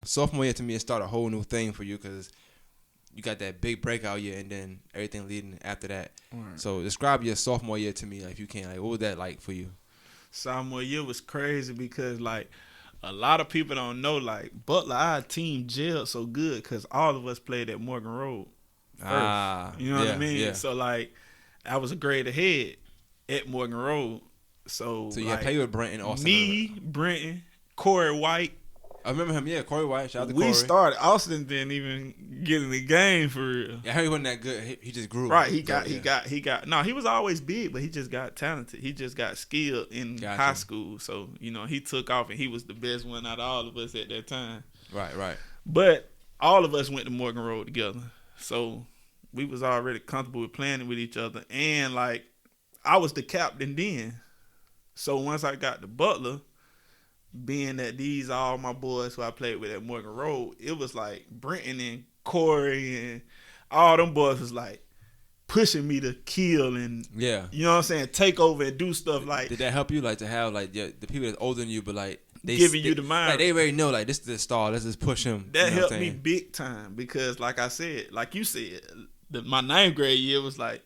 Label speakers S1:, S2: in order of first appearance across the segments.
S1: sophomore year to me, it started a whole new thing for you because you got that big breakout year and then everything leading after that.
S2: Right.
S1: So describe your sophomore year to me, like, if you can. Like, what was that like for you?
S2: Sophomore year was crazy because like a lot of people don't know like Butler, our team gelled so good because all of us played at Morgan Road first. You know what I mean?
S1: Yeah.
S2: So like I was a grade ahead at Morgan Road. So
S1: So you
S2: like,
S1: had played with Brent and Austin.
S2: me, Brenton, Corey White.
S1: I remember him. Yeah, Corey White. Shout out to
S2: We
S1: Corey.
S2: started. Austin didn't even get in the game for real.
S1: Yeah, I heard he wasn't that good. He just grew.
S2: Right,
S1: So,
S2: he got. No, he was always big, but he just got talented. He just got skilled in
S1: Gotcha.
S2: high school. So he took off, and he was the best one out of all of us at that time.
S1: Right.
S2: But all of us went to Morgan Road together, so we was already comfortable with playing with each other. And like, I was the captain then. So once I got to Butler, being that these are all my boys who I played with at Morgan Road, it was like Brenton and Corey and all them boys was like pushing me to kill and
S1: Yeah.
S2: you know what I'm saying, take over and do stuff like
S1: Did that help you, like, to have like the people that's older than you, but like they
S2: giving you the mind?
S1: Like they already know, like, this is the star. Let's just push him.
S2: That
S1: You know what
S2: helped
S1: I'm
S2: me
S1: saying?
S2: big time because, like I said, like you said, my ninth grade year was like,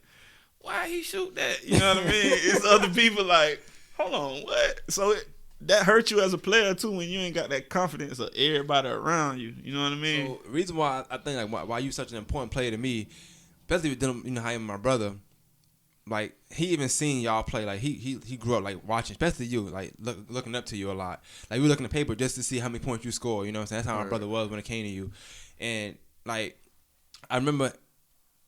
S2: why he shoot that? You know what I mean? It's other people like, hold on, what? So that hurt you as a player too when you ain't got that confidence of everybody around you. You know what I mean?
S1: So reason why I think like why you such an important player to me, especially with them, how you and my brother, like he even seen y'all play. Like he grew up like watching, especially you, like looking up to you a lot. Like we looking at the paper just to see how many points you score. You know what I'm saying? That's how my brother was when it came to you. And like I remember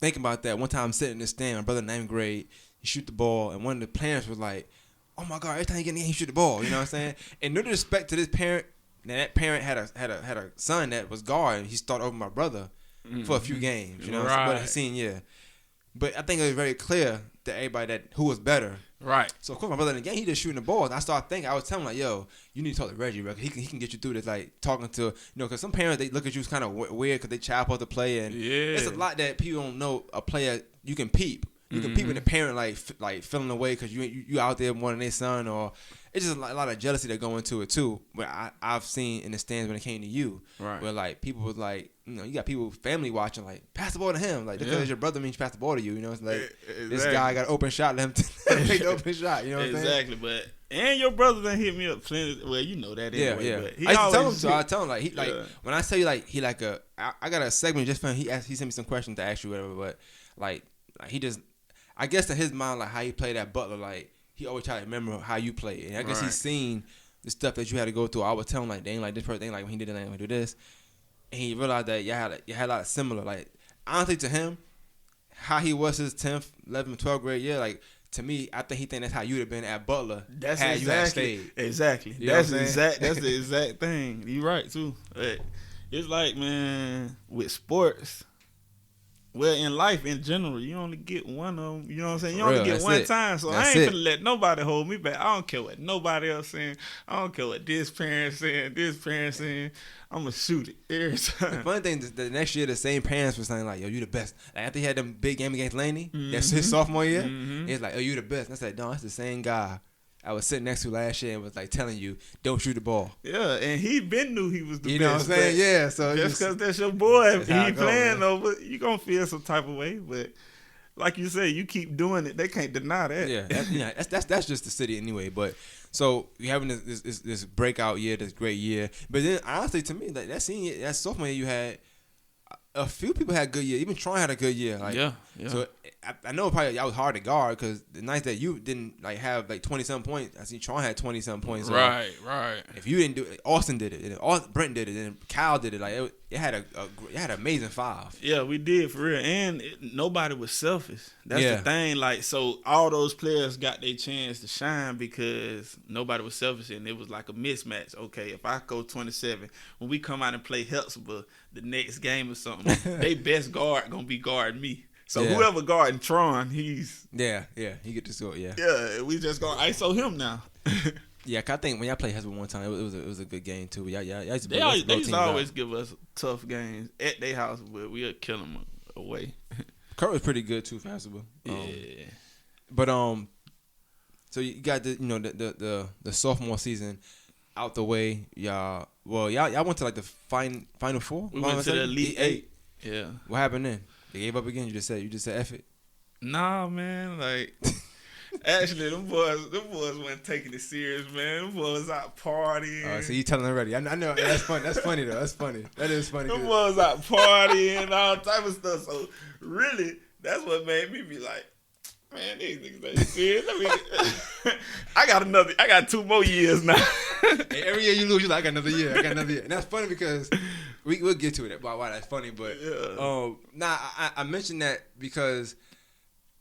S1: thinking about that one time sitting in the stand. My brother in ninth grade, he shoot the ball, and one of the parents was like, "Oh my God! Every time he get in the game, he shoot the ball." You know what I'm saying? And no disrespect to this parent. Now that parent had a son that was guard, and he started over my brother for a few games. You know what I'm saying? But senior year. But I think it was very clear to everybody who was better.
S2: Right.
S1: So of course my brother in the game, he just shooting the ball. And I started thinking, I was telling him like, yo, you need to talk to Reggie, bro. He can get you through this. Like talking to, because some parents, they look at you as kind of weird because they child up the play, and it's a lot that people don't know. A player, you can peep. You can peep in the parent like feeling away because you out there more than their son, or it's just a lot of jealousy that go into it too. But I've seen in the stands when it came to you,
S2: right,
S1: where like people was like, you got people family watching like pass the ball to him, like because your brother means pass the ball to you. You know, it's like this guy got an open shot, let him make the open shot. You know what I'm saying?
S2: Exactly, but and your brother done hit me up plenty. Well, you know that anyway.
S1: Yeah.
S2: But he
S1: I used to tell him
S2: always
S1: so. I tell him like when I tell you like he like I got a segment just for him. He sent me some questions to ask you whatever, but like he just. I guess in his mind, like how he played at Butler, like he always try to remember how you played, and I guess he's seen the stuff that you had to go through. I would tell him like, they ain't like this person, they ain't like when he did it, they ain't like do this, and he realized that you had a lot of similar. Like honestly, to him, how he was his 10th, 11th, 12th grade year, like to me, I think he think that's how you'd have been at Butler.
S2: That's
S1: had
S2: exactly,
S1: you had stayed.
S2: Exactly.
S1: You know
S2: that's
S1: what I'm saying?
S2: That's the exact thing. You right too. But it's like, man, with sports. Well, in life in general, you only get one of them. You know what I'm saying? You only get one time. So I ain't finna let nobody hold me back. I don't care what nobody else saying. I don't care what this parent saying, this parent saying. I'm going to shoot it every time.
S1: The funny thing is the next year, the same parents were saying like, yo, you the best. Like, after he had them big game against Laney, that's his sophomore year, it's like, oh, you the best. And I said, no, that's the same guy I was sitting next to last year and was like telling you, don't shoot the ball.
S2: Yeah, and he been knew he was the best.
S1: You know what I'm saying? Yeah. So
S2: just because that's your boy, he playing over, you gonna feel some type of way. But like you said, you keep doing it, they can't deny that.
S1: Yeah, that's just the city anyway. But so you having this breakout year, this great year. But then honestly, to me, like that senior, that sophomore year, you had a few people had good year. Even Troy had a good year. Like,
S2: yeah.
S1: So I know probably I was hard to guard because the nights that you didn't like have like 20-something points, I see Troy had 20-something points. So
S2: right.
S1: If you didn't do it, Austin did it, and Brent did it, and Kyle did it. Like it had an amazing 5.
S2: Yeah, we did for real, and nobody was selfish. That's the thing. Like, so all those players got their chance to shine because nobody was selfish, and it was like a mismatch. Okay, if I go 27, when we come out and play Hepzibah the next game or something, they best guard gonna be guarding me. So whoever guarding Tron, he's
S1: he get to score.
S2: Yeah, we just gonna ISO him now.
S1: Yeah, I think when y'all played Hesper one time, it was a good game too. They used
S2: to always give us tough games at their house, but we'll kill them away.
S1: Kurt was pretty good too for Hesper. But so you got the sophomore season. out the way. Y'all went to like the final four.
S2: We went to the Elite Eight. Yeah.
S1: What happened then? They gave up again. You just said F it.
S2: Nah, man. Like, actually, them boys weren't taking it serious, man. Them boys out partying.
S1: So you telling already? I know that's funny. That's funny though. That's funny. That is funny.
S2: Them boys out partying, all type of stuff. So really, that's what made me be like, man, these niggas ain't serious. I got 2 more years now.
S1: Hey, every year you lose, you're like, I got another year. And that's funny because we'll get to it. Why that's funny. But I mentioned that because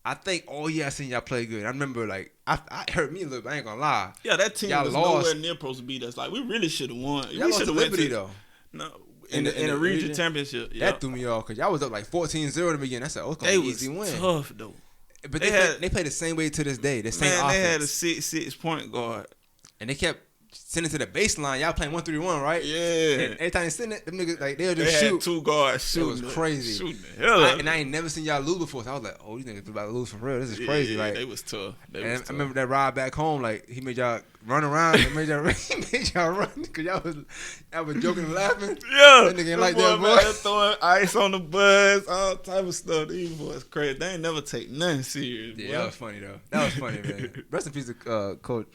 S1: I think all year I seen y'all play good. I remember like I hurt me a little bit. I ain't gonna lie.
S2: Yeah, that team
S1: y'all
S2: was nowhere near supposed to beat us. Like we really should have won.
S1: Y'all
S2: We should have went
S1: Liberty
S2: to
S1: though.
S2: No. In the region championship.
S1: That threw me off because y'all was up like 14-0 in the beginning. I said, it's gonna be an easy win.
S2: Tough though.
S1: But they play the same way to this day. The same offense.
S2: They had a 6'6" point guard.
S1: And they kept sending to the baseline. Y'all playing 1-3-1, right?
S2: Yeah.
S1: And every time they send it, them niggas like they'll just
S2: they
S1: shoot.
S2: Had 2 guards shooting.
S1: It was crazy.
S2: Shooting the hell out.
S1: And I ain't never seen y'all lose before. So I was like, these niggas about to lose for real. This is crazy.
S2: Yeah,
S1: like
S2: they was tough.
S1: I remember that ride back home. Like he made y'all run around. He made y'all run because y'all was joking and laughing.
S2: Yeah.
S1: That nigga ain't like that, boy.
S2: Throwing ice on the buzz, all type of stuff. These boys crazy. They ain't never take nothing serious.
S1: Yeah,
S2: boy.
S1: that was funny though. That was funny, man. Rest in peace to Coach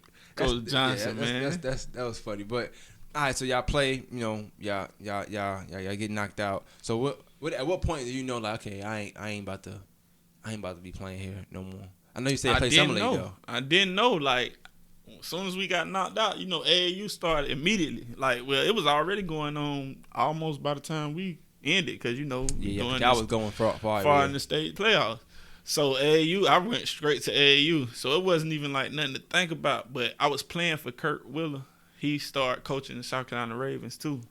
S2: Johnson, man.
S1: That was funny. But all right, so y'all play, y'all get knocked out. So what at what point do you know like, okay, I ain't about to be playing here no more? I know you said play summer league though.
S2: I didn't know. Like as soon as we got knocked out, AAU started immediately. Like, well, it was already going on almost by the time we ended because
S1: y'all was going
S2: far in the state playoffs. So AAU, I went straight to AAU. So it wasn't even like nothing to think about. But I was playing for Kurt Willer. He started coaching the South Carolina Ravens too.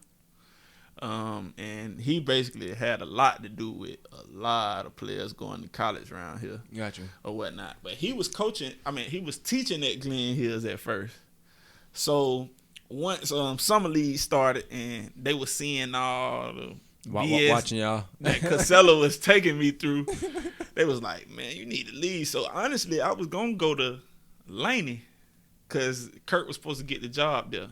S2: And he basically had a lot to do with a lot of players going to college around here.
S1: Gotcha.
S2: Or whatnot. But he was he was teaching at Glen Hills at first. So once Summer League started and they were seeing all the BS
S1: watching y'all
S2: that Casella was taking me through, they was like, man, you need to leave. So honestly, I was going to go to Laney because Kurt was supposed to get the job there.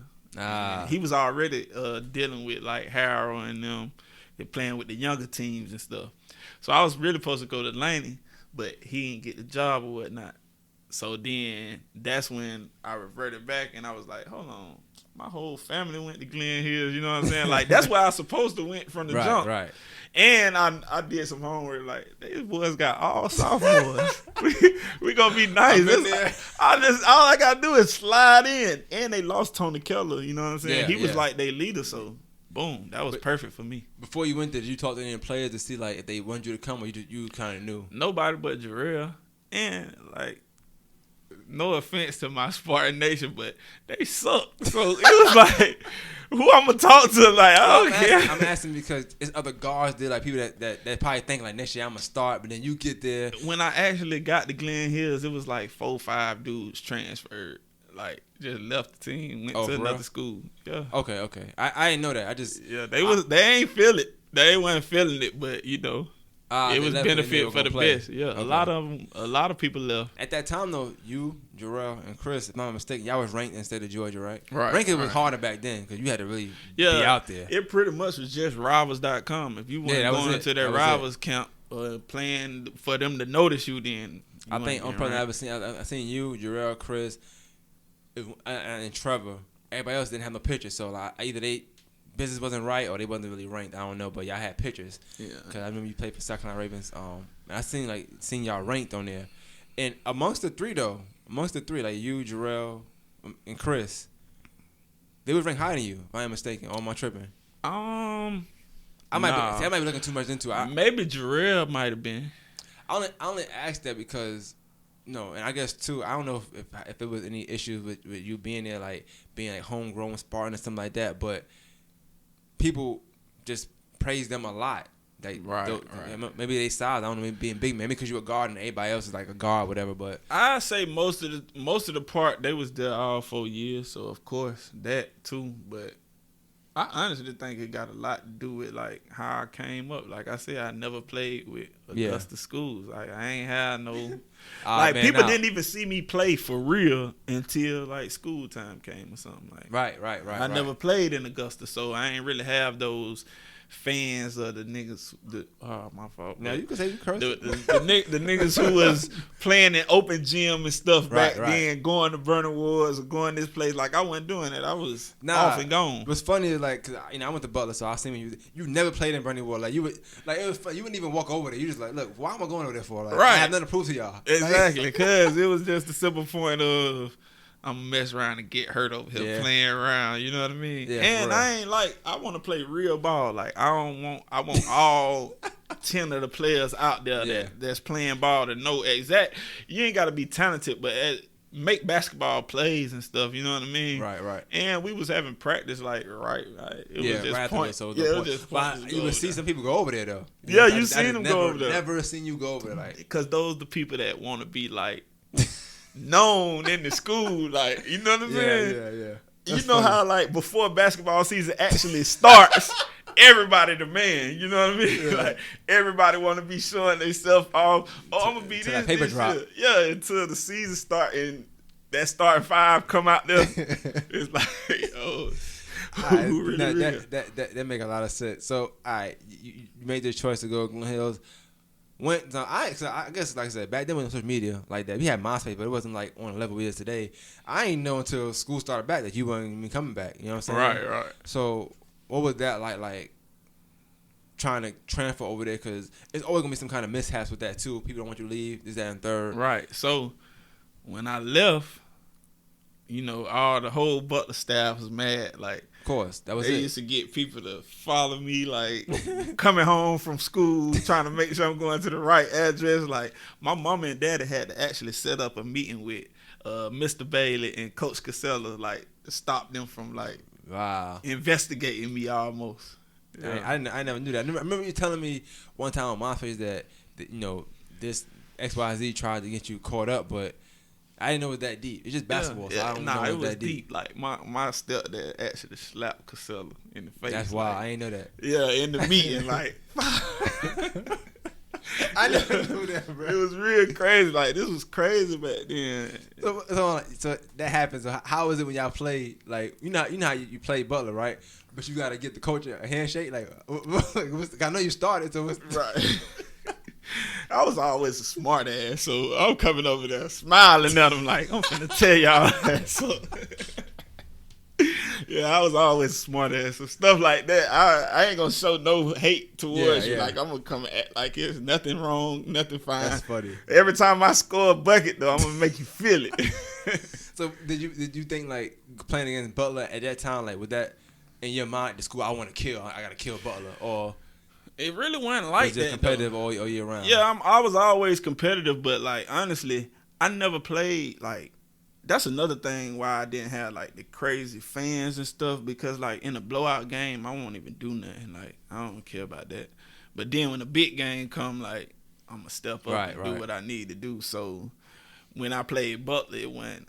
S2: He was already dealing with like Harrell and them. They're playing with the younger teams and stuff. So I was really supposed to go to Laney, but he didn't get the job or whatnot. So then that's when I reverted back and I was like, hold on. My whole family went to Glen Hills, you know what I'm saying? Like, that's where I was supposed to went from the jump.
S1: Right.
S2: And I did some homework. Like, these boys got all sophomores. we gonna be nice. All I gotta do is slide in. And they lost Tony Keller, you know what I'm saying?
S1: Yeah,
S2: he was like their leader, so boom, that was perfect for me.
S1: Before you went there, did you talk to any players to see like if they wanted you to come or you kind of knew?
S2: Nobody but Jarrell. And like, no offense to my Spartan Nation, but they suck. So it was like, who I'm gonna talk to? Like, I don't care.
S1: I'm asking because it's other guards there, like people that probably think like next year I'm gonna start, but then you get there.
S2: When I actually got to Glen Hills, it was like 4-5 dudes transferred, like just left the team, went to another school. Yeah.
S1: Okay. I didn't know that.
S2: They ain't feel it. They wasn't feeling it, but it was benefit for the best. Yeah, okay. A lot of people left.
S1: At that time though, you, Jarrell, and Chris, if I'm not mistaken, y'all was ranked instead of Georgia, right?
S2: Right.
S1: Ranking was harder back then because you had to really be out there.
S2: It pretty much was just Rivals.com. If you weren't going into their Rivals camp playing for them to notice you, then
S1: I think on person I've seen you, Jarrell, Chris, and Trevor. Everybody else didn't have no pictures, so like either they business wasn't right or they wasn't really ranked. I don't know, but y'all had pictures.
S2: Yeah.
S1: Because I remember you played for South Carolina Ravens. And I seen y'all ranked on there. And amongst the three, like you, Jarrell, and Chris, they was ranked higher than you, if I am mistaken, or am I tripping?
S2: I
S1: might be looking too much into it.
S2: Maybe Jarrell might have been.
S1: I only asked that because, and I guess too, I don't know if there was any issues with you being there, like being like homegrown Spartan or something like that, but people just praise them a lot. Like,
S2: right.
S1: Maybe they size. I don't know. Maybe being big, maybe because you're a guard and everybody else is like a guard, whatever. But
S2: I say most of the part they was there all 4 years, so of course that too. But I honestly think it got a lot to do with like how I came up. Like I said, I never played with Augusta schools. Like I ain't had no like people didn't even see me play for real until like school time came or something like.
S1: Right.
S2: I never played in Augusta, so I ain't really have those fans of the niggas. My fault.
S1: Now you can say you curse.
S2: The niggas who was playing in open gym and stuff back then, going to Burning Woods or going this place. Like I wasn't doing it. I was off and gone.
S1: What's funny is like, cause, I went to Butler, so I seen you never played in Burning Woods. Like you would, like it was fun. You wouldn't even walk over there. You just like, look, why am I going over there for? Like, I have nothing to prove to y'all.
S2: Exactly, cause it was just the simple point of I'm gonna mess around and get hurt over here playing around. You know what I mean?
S1: Yeah,
S2: and I ain't like I want to play real ball. Like I want all 10 of the players out there that's playing ball to know exact. You ain't got to be talented, but make basketball plays and stuff. You know what I mean?
S1: Right.
S2: And we was having practice like it was just point.
S1: It was just point. You would see some people go over there though.
S2: You seen them go over there.
S1: Never seen you go over there, like
S2: because those the people that want to be like. Known in the school, like you know what I'm saying?
S1: Yeah.
S2: That's funny. How like before basketball season actually starts, everybody the man. You know what I mean? Yeah. Like everybody want to be showing themselves off. I'm gonna be this
S1: paper drop.
S2: Year. Yeah, until the season start and that starting five come out there. It's like,
S1: that make a lot of sense. So, all right, you made the choice to go to Glen Hills. I guess like I said, back then when social media like that, we had MySpace, but it wasn't like on the level we is today. I ain't know until school started back that you weren't even coming back. You know what I'm saying?
S2: Right.
S1: So what was that like trying to transfer over there? Because it's always gonna be some kind of mishaps with that too. People don't want you to leave. This, that, and third.
S2: Right. So when I left, all the whole Butler staff was mad. Like.
S1: Of course, that was
S2: they used to get people to follow me, like coming home from school, trying to make sure I'm going to the right address. Like my mama and daddy had to actually set up a meeting with Mr. Bailey and Coach Casella, like to stop them from like investigating me almost.
S1: Yeah. I never knew that. I remember you telling me one time on MySpace that this XYZ tried to get you caught up, but I didn't know it was that deep. It's just basketball, so I don't know it was that deep.
S2: Like my stepdad actually slapped Casella in the face.
S1: That's wild. I ain't know that.
S2: Yeah, in the meeting, like
S1: I never knew that, bro.
S2: It was real crazy. Like this was crazy back then.
S1: So that happens. So how is it when y'all play? Like you know how you play Butler, right? But you gotta get the coach a handshake. Like I know you started, so
S2: right. I was always a smart ass, so I'm coming over there smiling at him like, I'm finna tell y'all that. So, yeah, I was always a smart ass. So stuff like that, I ain't gonna show no hate towards you. Like I'm gonna come act like it's nothing wrong, nothing fine.
S1: That's funny.
S2: Every time I score a bucket though, I'm gonna make you feel it.
S1: So did you think like playing against Butler at that time, like with that in your mind, the school I want to kill, I gotta kill Butler, or
S2: it really wasn't like
S1: that. Was it competitive all year round?
S2: Yeah, I was always competitive, but like honestly, I never played like. That's another thing why I didn't have like the crazy fans and stuff, because like in a blowout game, I won't even do nothing. Like I don't care about that. But then when the big game come, like I'm gonna step up and do what I need to do. So when I played Butler,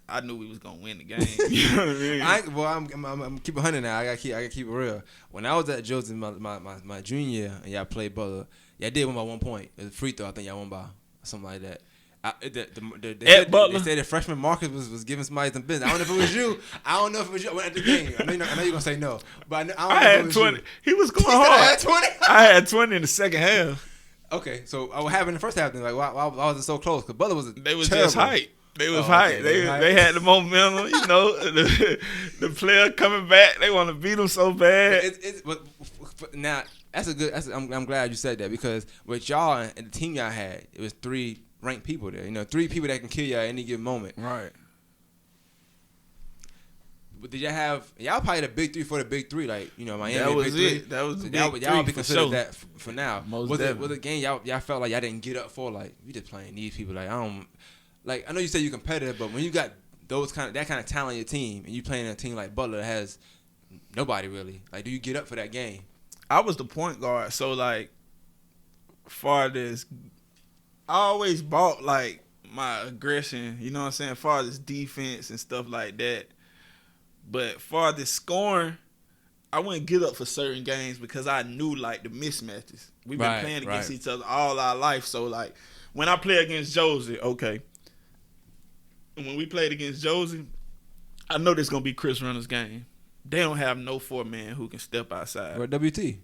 S2: I knew we was gonna win the game. You know what I mean?
S1: I'm keep 100 now. I gotta keep it real. When I was at Joseph my junior year and y'all played Butler, y'all did win by 1 point. It was a free throw. I think y'all won by something like that. They said that freshman Marcus was giving somebody some business. I don't know if it was you. I went at the game. I know you're gonna say no, but I
S2: had 20. He was going hard.
S1: I had 20.
S2: I had 20 in the second half.
S1: Okay, so what happened in the first half? Then, like, why was it so close? Because Butler was
S2: they was terrible. Just hype. They was hype. They had the momentum. You know, the player coming back. They want to beat them so bad.
S1: But now that's a good. I'm glad you said that, because with y'all and the team y'all had, it was 3 ranked people there. You know, 3 people that can kill you at any given moment.
S2: Right.
S1: But did y'all probably the big 3 for the big 3, like, you know, Miami.
S2: That was
S1: big
S2: it. 3. That was the big 3. Y'all
S1: be considered sure. That for now.
S2: Was
S1: the game y'all felt like y'all didn't get up for, like, we just playing these people, like, I know you said you're competitive, but when you got that kind of talent on your team and you playing a team like Butler that has nobody really, like, do you get up for that game?
S2: I was the point guard, so like far as I always bought like my aggression, you know what I'm saying, far as defense and stuff like that. But far as scoring, I wouldn't get up for certain games because I knew like the mismatches. We've been playing against each other all our life. So like when I play against Josie, okay. And when we played against Josie, I know this gonna be Chris Runner's game. They don't have no 4-man who can step outside.
S1: Or WT.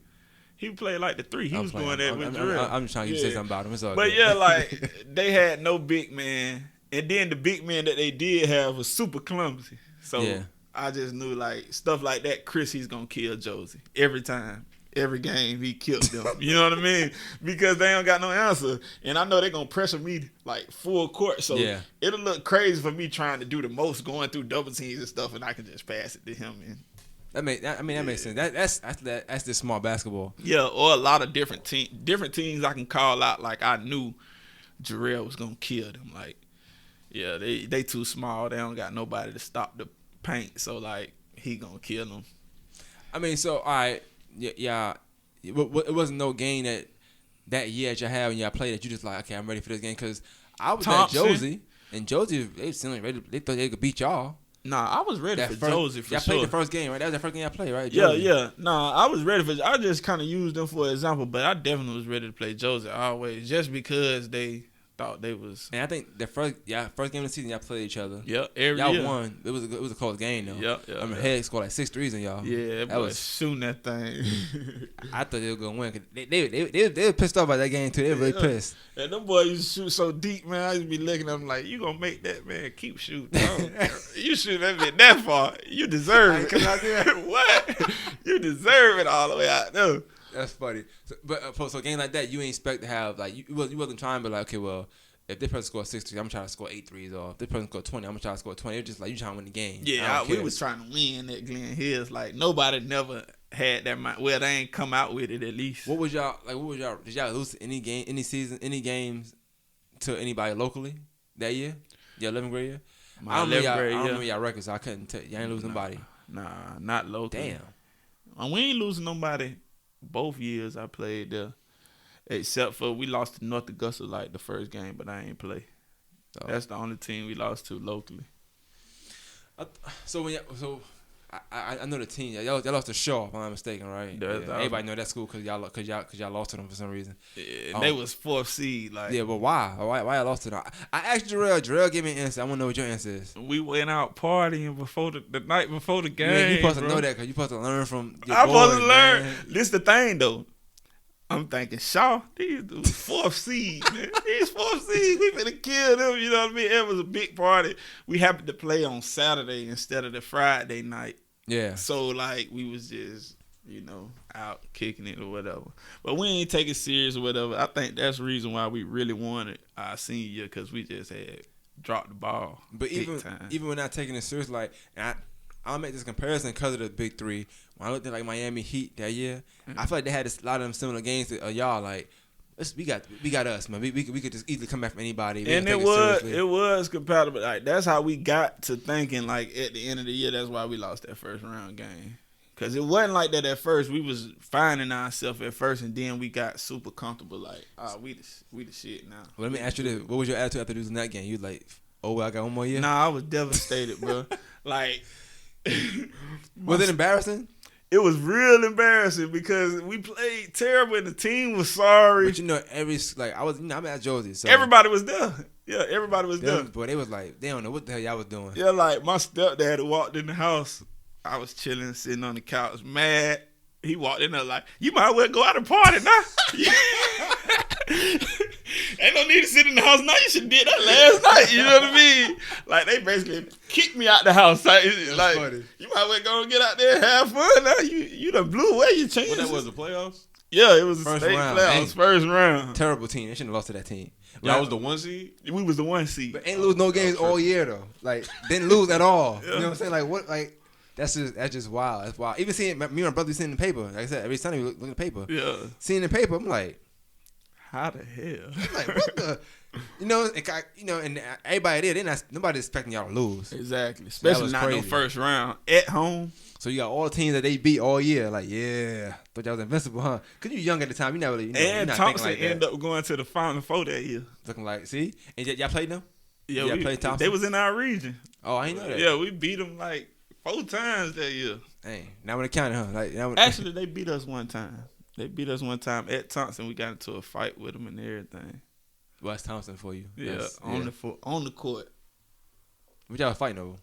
S2: He played like the 3. He was going there with Jarrell.
S1: I'm just trying to say something about him. It's all
S2: but
S1: good.
S2: yeah, like they had no big man, and then the big man that they did have was super clumsy. So I just knew like stuff like that. Chris, he's gonna kill Josie every time. Every game he killed them. You know what I mean? Because they don't got no answer. And I know they're going to pressure me like full court. So it'll look crazy for me trying to do the most, going through double teams and stuff, and I can just pass it to him. And
S1: that makes sense. That's the smart basketball.
S2: Yeah, or a lot of different teams I can call out. Like I knew Jarrell was going to kill them. Like, yeah, they too small. They don't got nobody to stop the paint. So, like, he going to kill them.
S1: I mean, so, all right. Yeah, it wasn't no game that year that you had when y'all played that you just like, okay, I'm ready for this game. Because I was at Josie, and Josie, they seemed like ready. They thought they could beat y'all.
S2: Nah, I was ready for Josie for sure.
S1: Y'all played the first game, right? That was the first game I played, right?
S2: Josie. Yeah. Nah, I was ready for. I just kind of used them for example, but I definitely was ready to play Josie always, just because they thought they was.
S1: And I think the first game of the season, y'all played each other.
S2: Yeah, every
S1: y'all
S2: year.
S1: won. It was a close game though.
S2: Yeah.
S1: I mean, Head scored like 6 threes in y'all.
S2: Yeah, that was shooting that thing.
S1: I thought they were gonna win. Cause they were pissed off about that game too. They were really pissed.
S2: And them boys used to shoot so deep, man. I used to be looking at them like, you gonna make that man keep shooting. You shoot that bit that far, you deserve it. What? You deserve it all the way out there.
S1: That's funny. So a game like that, you ain't expect to have like you wasn't trying to be like, okay, well, if this person scores 6 threes, I'm trying to score 8 threes, or if this person scored 20, I'm trying to score 20. It's just like you trying to win the game.
S2: Yeah, we was trying to win at Glen Hills. Like nobody never had that mind. Well, they ain't come out with it at least.
S1: What was y'all? Did y'all lose any games to anybody locally that year? Your 11th grade year? I don't remember y'all records. So I couldn't tell. Y'all ain't lose nobody.
S2: Nah, not locally.
S1: Damn.
S2: We ain't losing nobody both years I played there. Except for we lost to North Augusta like the first game, but I ain't play. Oh. That's the only team we lost to locally.
S1: I know the team. Y'all lost to Shaw, if I'm not mistaken, right? Everybody know that school because y'all lost to them for some reason.
S2: Yeah, they was 4th seed. Like
S1: yeah, but why? Why y'all lost to them? I asked Jarrell. Jarrell gave me an answer. I want to know what your answer is.
S2: We went out partying before the night before the game.
S1: Man, you supposed to know that because you supposed to learn from.
S2: I'm supposed to learn. Man. This the thing though. I'm thinking, Shaw, these 4th seed, man. These 4th seed, we finna kill them, you know what I mean? It was a big party. We happened to play on Saturday instead of the Friday night.
S1: Yeah.
S2: So, like, we was just, out kicking it or whatever. But we ain't take it serious or whatever. I think that's the reason why we really wanted our senior year, because we just had dropped the ball.
S1: But even when not taking it serious, like, I'll make this comparison because of the big three. When I looked at like Miami Heat that year, I feel like they had a lot of them similar games to y'all. Like, we got us, man. We could just easily come back from anybody.
S2: And it was compatible. Like that's how we got to thinking. Like at the end of the year, that's why we lost that first round game. Cause it wasn't like that at first. We was finding ourselves at first, and then we got super comfortable. Like, we the shit now.
S1: Well, let me ask you this: what was your attitude after losing that game? You like, oh, well, I got one more year?
S2: Nah, I was devastated, bro. Like.
S1: Was it embarrassing?
S2: It was real embarrassing because we played terrible and the team was sorry.
S1: But I'm at Josie, so
S2: everybody was there. Yeah, everybody was there.
S1: But they was like, they don't know what the hell y'all was doing.
S2: Yeah, like my stepdad walked in the house. I was chilling, sitting on the couch, mad. He walked in there like, you might as well go out and party now. Ain't no need to sit in the house now. You should have did that last night. You know what I mean? Like, they basically kicked me out the house. Like,
S1: funny.
S2: You might as well go and get out there and have fun now. You done blew away your chances.
S3: What that was, the playoffs?
S2: Yeah, it was the state playoffs, first round.
S1: Terrible team. They shouldn't have lost to that team.
S3: Y'all was the 1 seed?
S2: We was the 1 seed.
S1: But ain't lose no games all year, though. Like, didn't lose at all. Yeah. You know what I'm saying? Like, what, like... That's just wild. That's wild. Even seeing me and my brother seeing the paper. Like I said, every Sunday we look at the paper.
S2: Yeah.
S1: Seeing the paper, I'm like,
S2: how the hell?
S1: I'm like, what the? And everybody there, nobody expecting y'all to lose.
S2: Exactly. Especially not no first round at home.
S1: So you got all the teams that they beat all year. Like, yeah, thought y'all was invincible, huh? Cause you young at the time, you never really.
S2: And Thompson ended up going to the Final Four that year.
S1: Looking like, see, and y'all played them.
S2: Yeah, we played Thompson. They was in our region.
S1: Oh, I didn't know that.
S2: Yeah, we beat them like 4 times that year.
S1: Dang, not when it counted, huh? Like,
S2: Actually, they beat us one time. They beat us one time at Thompson. We got into a fight with them and everything.
S1: Wes Thompson for you.
S2: Yeah, on the court.
S1: What y'all fighting over?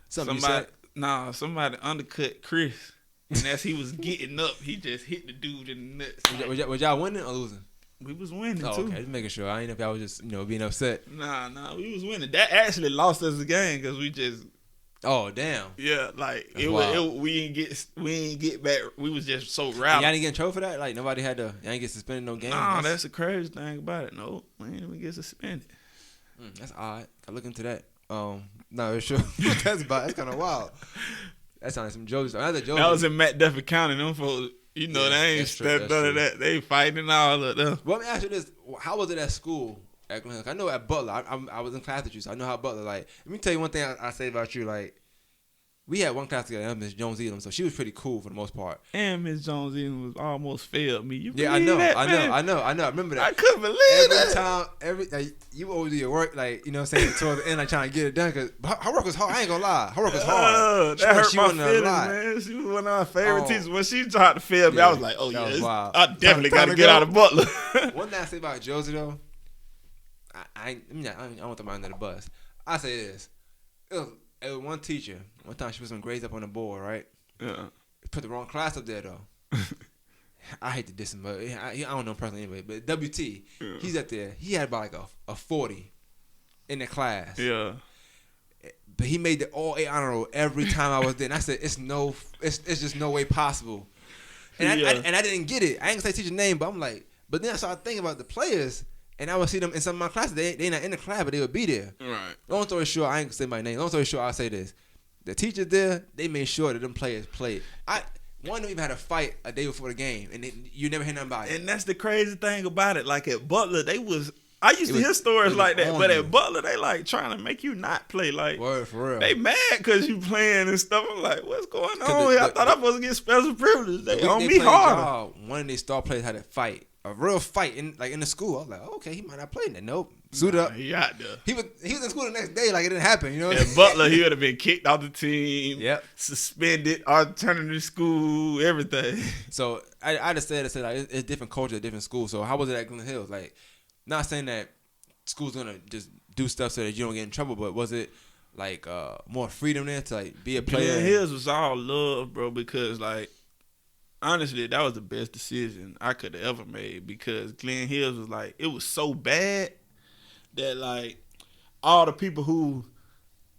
S2: Somebody undercut Chris, and as he was getting up, he just hit the dude in the nuts.
S1: Was y'all winning or losing?
S2: We was winning too.
S1: Okay, just making sure. I ain't know if y'all was just being upset.
S2: Nah, we was winning. That actually lost us the game because we just.
S1: Oh damn.
S2: Yeah, like
S1: That's
S2: it
S1: wild.
S2: was. We ain't get back. We was just so
S1: Y'all
S2: rattled.
S1: didn't get in trouble for that? Like nobody had to. Y'all didn't get suspended no game.
S2: Nah, that's the crazy thing about it. No, we ain't even get suspended.
S1: That's odd. I look into that. No, it's sure. That's kind of wild. That sounds like some jokes.
S2: That was in McDuffie County. Them folks, they ain't stepped none of that. They fighting all of them.
S1: Well, let me ask you this: how was it at school? At Glen Hills? I know at Butler. I was in class with you, so I know how Butler. Like, let me tell you one thing I say about you. Like, we had one class together, Miss Jones Elam, so she was pretty cool for the most part.
S2: And Miss Jones Elam was almost failed me. You
S1: I
S2: know.
S1: I remember that.
S2: I couldn't believe
S1: Every time, you always do your work, like, you know what I'm saying, towards the end, like, trying to get it done, because her work was hard. I ain't gonna lie. Her work was hard.
S2: That hurt my feelings, man. She was one of our favorite teachers. When she tried to fail me, I was like, I definitely got to get out of Butler.
S1: One thing I say about Josie, though, I don't throw my under the bus. I say this. It was one teacher. One time she put some grades up on the board, right?
S2: Yeah.
S1: Put the wrong class up there, though. I hate to diss him, but I don't know him personally anyway. But WT, he's up there. He had about like a 40 in the class.
S2: Yeah.
S1: But he made the all A honor roll every time I was there. And I said, it's just no way possible. And I didn't get it. I ain't gonna say teacher's name, but I'm like, but then I started thinking about the players. And I would see them in some of my classes. They not in the class, but they would be there.
S2: Right.
S1: Long story short, I ain't gonna say my name. Long story short, I'll say this. The teachers there, they made sure that them players played. One of them even had a fight a day before the game, and you never hear nothing about it.
S2: And that's the crazy thing about it. Like at Butler, I used to hear stories like that, but at Butler, they like trying to make you not play. Like,
S1: word, for real.
S2: They mad because you playing and stuff. I'm like, what's going on here? I thought I was supposed to get special privilege. They on me hard.
S1: One of these star players had a fight. A real fight in the school. I was like, okay, he might not play that. Nope. Suit up.
S2: He out there.
S1: He was in school the next day like it didn't happen, you know?
S2: At Butler, he would have been kicked off the team,
S1: yep,
S2: suspended, alternative school, everything.
S1: So I just said like it's different culture at different schools. So how was it at Glen Hills? Like, not saying that school's gonna just do stuff so that you don't get in trouble, but was it like more freedom there to like be a player?
S2: Glen Hills was all love, bro, because like honestly, that was the best decision I could have ever made because Glen Hills was like, it was so bad that like all the people who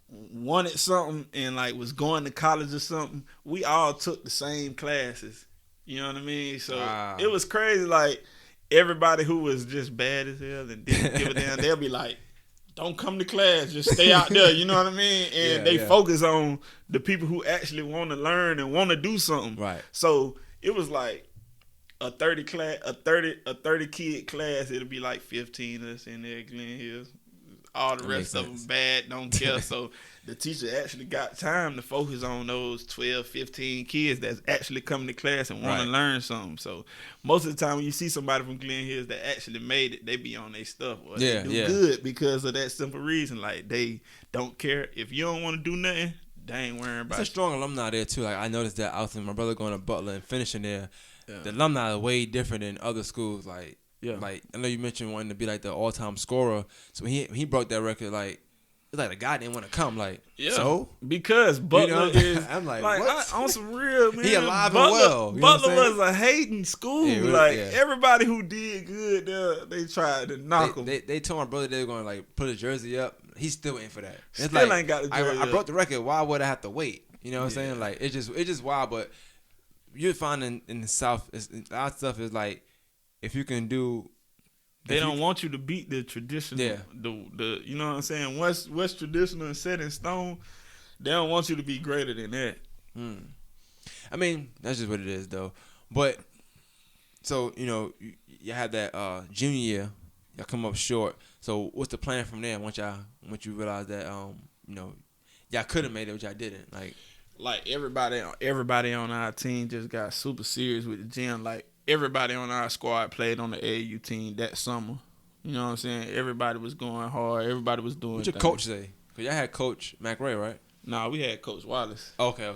S2: wanted something and like was going to college or something, we all took the same classes. You know what I mean? So It was crazy. Like everybody who was just bad as hell and didn't give a damn, they'll be like, don't come to class, just stay out there. You know what I mean? And they focus on the people who actually want to learn and want to do something.
S1: Right.
S2: So it was like a 30 kid class. It'll be like 15 of us in there at Glen Hills. All the rest of them bad, don't care. So the teacher actually got time to focus on those 12, 15 kids that's actually coming to class and want to learn something. So most of the time when you see somebody from Glen Hills that actually made it, they be on their stuff. Or they do good because of that simple reason. Like they don't care. If you don't want to do nothing, they ain't worrying about it.
S1: It's a strong alumni there too. Like I noticed that out there, my brother going to Butler and finishing there. Yeah. The alumni are way different than other schools. Like I know you mentioned wanting to be like the all-time scorer. So when he broke that record, like it's like the guy didn't want to come. Like so
S2: because Butler is.
S1: I'm like what?
S2: On some real man.
S1: He alive
S2: Butler,
S1: and well. You
S2: Butler was a hating school.
S1: Yeah, really,
S2: everybody who did good, they tried to knock him.
S1: They told my brother they were going to like put a jersey up. He's still waiting for that. It's
S2: still
S1: like,
S2: ain't got a jersey.
S1: I broke the record. Why would I have to wait? You know what I'm saying? Like it's just wild. But you'll find in the South, a lot of stuff is like if you can do.
S2: They don't want you to beat the traditional. Yeah. The you know what I'm saying? What's traditional and set in stone, they don't want you to be greater than that.
S1: I mean, that's just what it is, though. But so you had that junior year, y'all come up short. So what's the plan from there? Once you realize that y'all could have made it, but y'all didn't.
S2: Like everybody on our team just got super serious with the gym. Like everybody on our squad played on the AAU team that summer. You know what I'm saying? Everybody was going hard. Everybody was doing.
S1: What your coach say? Cause y'all had Coach McRae, right?
S2: Nah, we had Coach Wallace.
S1: Okay.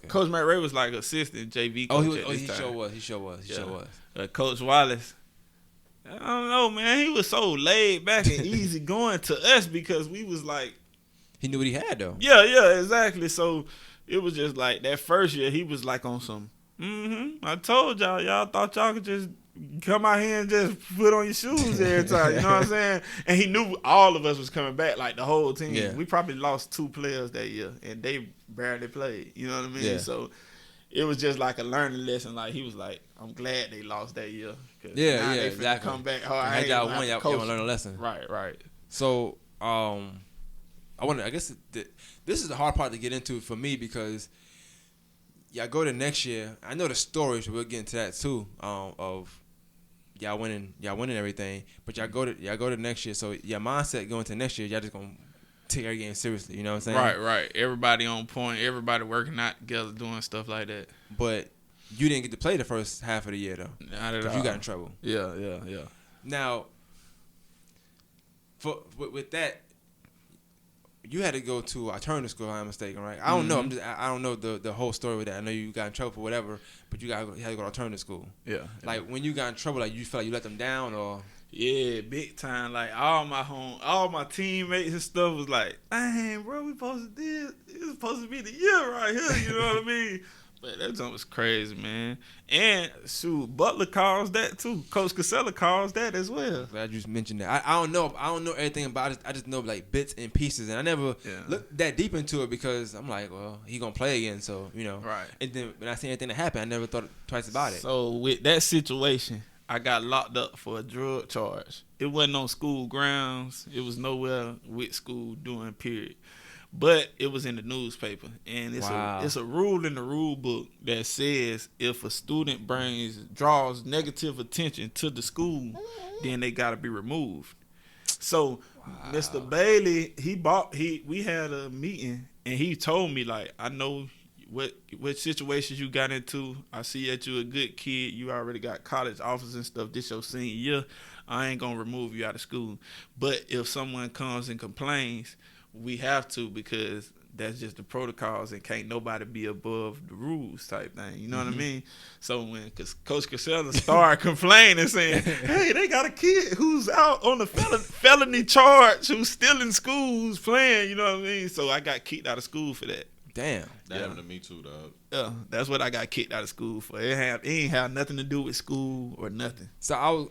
S2: Coach Matt Ray was like assistant JV coach.
S1: He sure was. He sure was.
S2: Coach Wallace, I don't know, man. He was so laid back and easy going to us because we was like,
S1: He knew what he had though.
S2: yeah, exactly. So it was just like that first year he was like on some. I told y'all thought y'all could just come out here and just put on your shoes every time. You know what I'm saying? And he knew all of us was coming back, like the whole team.
S1: Yeah.
S2: We probably lost 2 players that year, and they barely played. You know what I mean?
S1: Yeah.
S2: So it was just like a learning lesson. Like he was like, "I'm glad they lost that year."
S1: Yeah,
S2: they finna
S1: exactly.
S2: Come back. Oh, I
S1: Had
S2: ain't
S1: y'all
S2: gonna
S1: won,
S2: have
S1: y'all
S2: to
S1: want to
S2: coach.
S1: learn a lesson.
S2: Right.
S1: So, I guess this is the hard part to get into for me because y'all go to next year. I know the stories. We'll get into that too. Of y'all winning everything. But y'all go to next year. So your mindset going to next year, y'all just gonna take every game seriously. You know what I'm saying?
S2: Right. Everybody on point. Everybody working out together, doing stuff like that.
S1: But you didn't get to play the first half of the year though.
S2: Not at
S1: 'Cause
S2: all.
S1: you got in trouble.
S2: Yeah.
S1: Now, with that, you had to go to alternative school, if I'm mistaken, right? I don't know. I don't know the whole story with that. I know you got in trouble for whatever, but you had to go to alternative school.
S2: Yeah.
S1: Like when you got in trouble, like you felt like you let them down, or
S2: Yeah, big time. Like all my teammates and stuff was like, "Dang, bro, we supposed to do. It's supposed to be the year right here." You know what I mean? But that jump was crazy, man. And shoot, Butler calls that too. Coach Casella calls that as well.
S1: glad you just mentioned that. I don't know everything about it. I just know like bits and pieces, and I never looked that deep into it because I'm like, well, he gonna play again, so you know.
S2: Right.
S1: And then when I see anything that happened, I never thought twice about it.
S2: So with that situation, I got locked up for a drug charge. It wasn't on school grounds. It was nowhere with school doing period. But it was in the newspaper, and it's a rule in the rule book that says if a student draws negative attention to the school, then they got to be removed. So Mr. Bailey, we had a meeting, and he told me like, I know what situations you got into. I see that you a good kid. You already got college offers and stuff. This your senior year. I ain't gonna remove you out of school. But if someone comes and complains, we have to, because that's just the protocols, and can't nobody be above the rules type thing. You know what I mean? So when Coach Casella started complaining, saying, "Hey, they got a kid who's out on a felony charge, who's still in school, who's playing," you know what I mean? So I got kicked out of school for that.
S1: Damn.
S3: That happened to me too, dog.
S2: Yeah, that's what I got kicked out of school for. It ain't have nothing to do with school or nothing.
S1: So I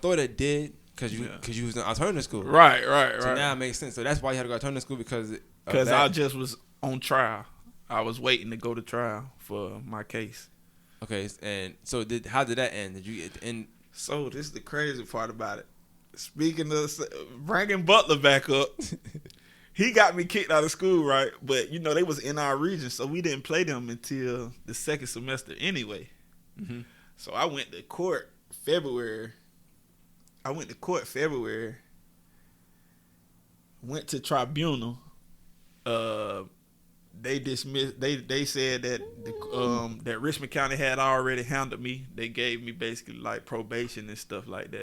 S1: thought it did because you was in alternative school.
S2: Right.
S1: So now it makes sense. So that's why you had to go to alternative school because
S2: I just was on trial. I was waiting to go to trial for my case.
S1: Okay, and so how did that end? Did you end?
S2: So this is the crazy part about it. Speaking of bringing Butler back up, he got me kicked out of school, right? But, you know, they was in our region, so we didn't play them until the second semester anyway.
S1: Mm-hmm.
S2: So I went to court February. Went to tribunal. They dismissed. They said that that Richmond County had already handled me. They gave me basically like probation and stuff like that.